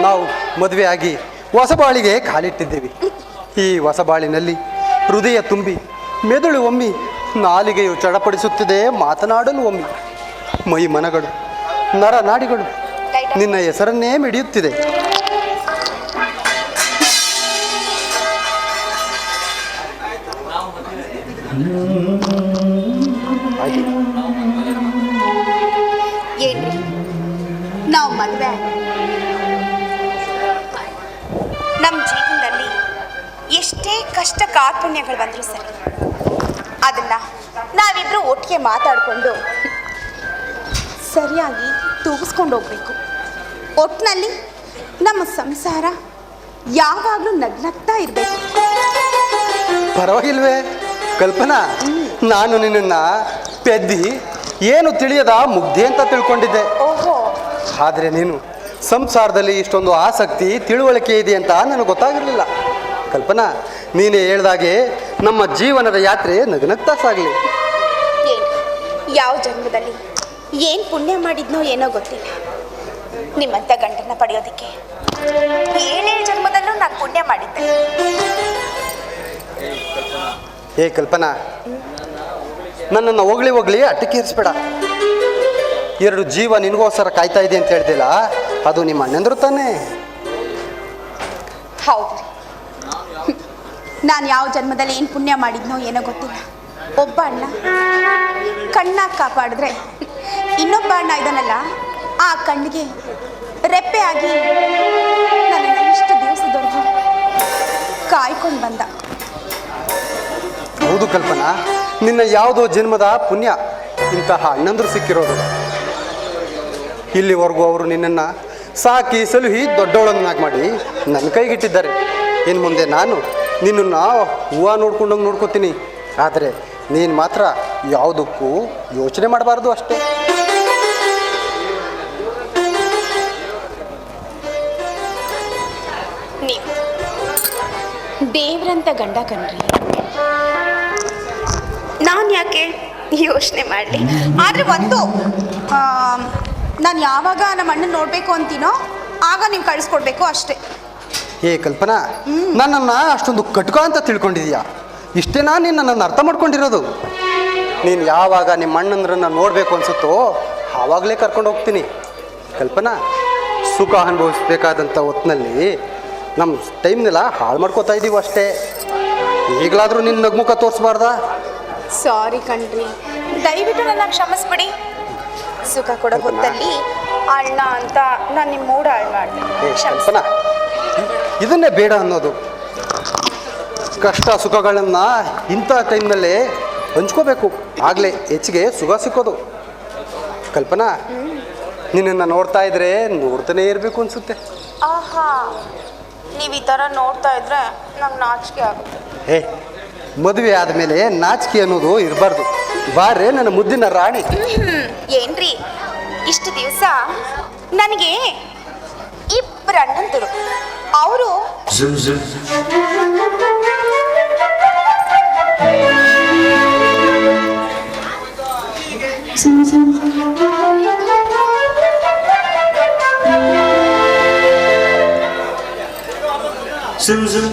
ನಾವು ಮದುವೆಯಾಗಿ ಹೊಸ ಬಾಳಿಗೆ ಕಾಲಿಟ್ಟಿದ್ದೇವೆ. ಈ ಹೊಸ ಬಾಳಿನಲ್ಲಿ ಹೃದಯ ತುಂಬಿ ಮೆದುಳು ಒಮ್ಮಿ, ನಾಲಿಗೆಯು ಚಡಪಡಿಸುತ್ತಿದೆ ಮಾತನಾಡಲು ಒಮ್ಮಿ. ಮೈ ಮನಗಳು ನರ ನಾಡಿಗಳು ನಿನ್ನ ಹೆಸರನ್ನೇ ಮಿಡಿಯುತ್ತಿದೆ. ಏನ್ರಿ ನಾವು ಮದುವೆ ನಮ್ಮ ಜೀವನದಲ್ಲಿ ಎಷ್ಟೇ ಕಷ್ಟ ಕಾರ್ಪಣ್ಯಗಳು ಬಂದರೂ ಸರಿ, ಅದನ್ನ ನಾವಿಬ್ರು ಒಟ್ಟಿಗೆ ಮಾತಾಡಿಕೊಂಡು ಸರಿಯಾಗಿ ತೂಗಿಸ್ಕೊಂಡು ಹೋಗ್ಬೇಕು. ಒಟ್ಟಿನಲ್ಲಿ ನಮ್ಮ ಸಂಸಾರ ಯಾವಾಗಲೂ ನಗ್ನಗ್ತಾ ಇರಬೇಕು. ಪರವಾಗಿಲ್ವೇ ಕಲ್ಪನಾ? ನಾನು ನಿನ್ನನ್ನು ಪೆದ್ದಿ ಏನು ತಿಳಿಯದ ಮುಗ್ಧೆ ಅಂತ ತಿಳ್ಕೊಂಡಿದ್ದೆ. ಓಹೋ, ಆದರೆ ನೀನು ಸಂಸಾರದಲ್ಲಿ ಇಷ್ಟೊಂದು ಆಸಕ್ತಿ ತಿಳುವಳಿಕೆ ಇದೆ ಅಂತ ನನಗೆ ಗೊತ್ತಾಗಿರಲಿಲ್ಲ. ಕಲ್ಪನಾ, ನೀನೇ ಹೇಳ್ದಾಗೆ ನಮ್ಮ ಜೀವನದ ಯಾತ್ರೆ ನಗನಗ್ತಾ ಸಾಗಲಿ. ಏನು ಯಾವ ಜನ್ಮದಲ್ಲಿ ಏನು ಪುಣ್ಯ ಮಾಡಿದ್ನೋ ಏನೋ ಗೊತ್ತಿಲ್ಲ, ನಿಮ್ಮಂಥ ಗಂಡನ್ನ ಪಡೆಯೋದಕ್ಕೆ 7 ಜನ್ಮದಲ್ಲೂ ನಾನು ಪುಣ್ಯ ಮಾಡಿದ್ದೆ. ಏ ಕಲ್ಪನಾ, ನನ್ನನ್ನು ಹೊಗಳಿ ಅಟ್ಟಕ್ಕೇರಿಸ್ಬೇಡ. 2 ಜೀವ ನಿನಗೋಸ್ಕರ ಕಾಯ್ತಾ ಇದೆ ಅಂತ ಹೇಳ್ದಿಲ್ಲ, ಅದು ನಿಮ್ಮ ಅಣ್ಣಂದ್ರು ತಾನೇ? ಹೌದು, ನಾನು ಯಾವ ಜನ್ಮದಲ್ಲಿ ಏನು ಪುಣ್ಯ ಮಾಡಿದ್ನೋ ಏನೋ ಗೊತ್ತಿಲ್ಲ. ಒಬ್ಬ ಅಣ್ಣ ಕಣ್ಣಾಗಿ ಕಾಪಾಡಿದ್ರೆ ಇನ್ನೊಬ್ಬ ಅಣ್ಣ ಇದನ್ನಲ್ಲ, ಆ ಕಣ್ಣಿಗೆ ರೆಪ್ಪೆ ಆಗಿ ನನ್ನನ್ನು ಇಷ್ಟು ದಿವಸದವರೆಗೂ ಕಾಯ್ಕೊಂಡು ಬಂದ. ಹೌದು ಕಲ್ಪನಾ, ನಿನ್ನ ಯಾವುದೋ ಜನ್ಮದ ಪುಣ್ಯ ಇಂತಹ ಅಣ್ಣಂದ್ರು ಸಿಕ್ಕಿರೋದು. ಇಲ್ಲಿವರೆಗೂ ಅವರು ನಿನ್ನನ್ನು ಸಾಕಿ ಸಲುಹಿ ದೊಡ್ಡವಳನ್ನಾಗಿ ಮಾಡಿ ನನ್ನ ಕೈಗಿಟ್ಟಿದ್ದಾರೆ. ಇನ್ನು ಮುಂದೆ ನಾನು ನಿನ್ನನ್ನು ಹೂವು ನೋಡ್ಕೊಂಡಂಗೆ ನೋಡ್ಕೋತೀನಿ. ಆದರೆ ನೀನು ಮಾತ್ರ ಯಾವುದಕ್ಕೂ ಯೋಚನೆ ಮಾಡಬಾರ್ದು ಅಷ್ಟೇ. ನೀವು ದೇವ್ರಂತ ಗಂಡ ಕಣ್ರಿ, ನಾನು ಯಾಕೆ ಯೋಚನೆ ಮಾಡಲಿ? ಆದರೆ ಒಂದು, ನಾನು ಯಾವಾಗ ನಮ್ಮ ಅಣ್ಣನ ನೋಡಬೇಕು ಅಂತೀನೋ ಆಗ ನೀವು ಕಳಿಸ್ಕೊಡ್ಬೇಕು ಅಷ್ಟೇ. ಏ ಕಲ್ಪನಾ, ನನ್ನನ್ನು ಅಷ್ಟೊಂದು ಕಟ್ಕೊ ಅಂತ ತಿಳ್ಕೊಂಡಿದೀಯಾ? ಇಷ್ಟೇನಾ ನೀನು ನನ್ನನ್ನು ಅರ್ಥ ಮಾಡ್ಕೊಂಡಿರೋದು? ನೀನು ಯಾವಾಗ ನಿಮ್ಮ ಅಣ್ಣಂದ್ರನ್ನು ನೋಡಬೇಕು ಅನಿಸುತ್ತೋ ಆವಾಗಲೇ ಕರ್ಕೊಂಡು ಹೋಗ್ತೀನಿ. ಕಲ್ಪನಾ, ಸುಖ ಅನುಭವಿಸ್ಬೇಕಾದಂಥ ಹೊತ್ತಿನಲ್ಲಿ ನಮ್ಮ ಟೈಮ್ನೆಲ್ಲ ಹಾಳು ಮಾಡ್ಕೋತಾ ಇದ್ದೀವಿ ಅಷ್ಟೇ. ಈಗಲಾದರೂ ನಿನ್ನ ನಗ್ಮುಖ ತೋರಿಸ್ಬಾರ್ದಾ? ಸಾರಿ ಕಣ್ರಿ, ದಯವಿಟ್ಟು ನನ್ನ ಕ್ಷಮಿಸ್ಬಿಡಿ. ಸುಖ ಕೊಡೋ ಹೊತ್ತಲ್ಲಿ ಅಣ್ಣ ಅಂತ ನಾನು ನಿಮ್ಮ ಮೂಡ ಹಾಳು ಮಾಡಿದೆ. ಕಲ್ಪನಾ, ಇದನ್ನೇ ಬೇಡ ಅನ್ನೋದು. ಕಷ್ಟ ಸುಖಗಳನ್ನು ಇಂಥ ಟೈಮ್ನಲ್ಲೇ ಹಂಚ್ಕೋಬೇಕು, ಆಗಲೇ ಹೆಚ್ಚಿಗೆ ಸುಖ ಸಿಕ್ಕೋದು. ಕಲ್ಪನಾ, ನಿನ್ನನ್ನು ನೋಡ್ತಾ ಇದ್ರೆ ನೋಡ್ತಾನೆ ಇರಬೇಕು ಅನಿಸುತ್ತೆ. ಆಹಾ, ನೀವು ಈ ಥರ ನೋಡ್ತಾ ಇದ್ರೆ ನಂಗೆ ನಾಚಿಕೆ ಆಗುತ್ತೆ. ಏ, ಮದುವೆ ಆದಮೇಲೆ ನಾಚಿಕೆ ಅನ್ನೋದು ಇರಬಾರ್ದು. ಬಾರೇ ನನ್ನ ಮುದ್ದಿನ ರಾಣಿ. ಏನ್ರಿ, ಇಷ್ಟು ದಿವಸ ನನಗೆ 2 ಅಣ್ಣಂದಿರು. ಅವರು Zoom zoom.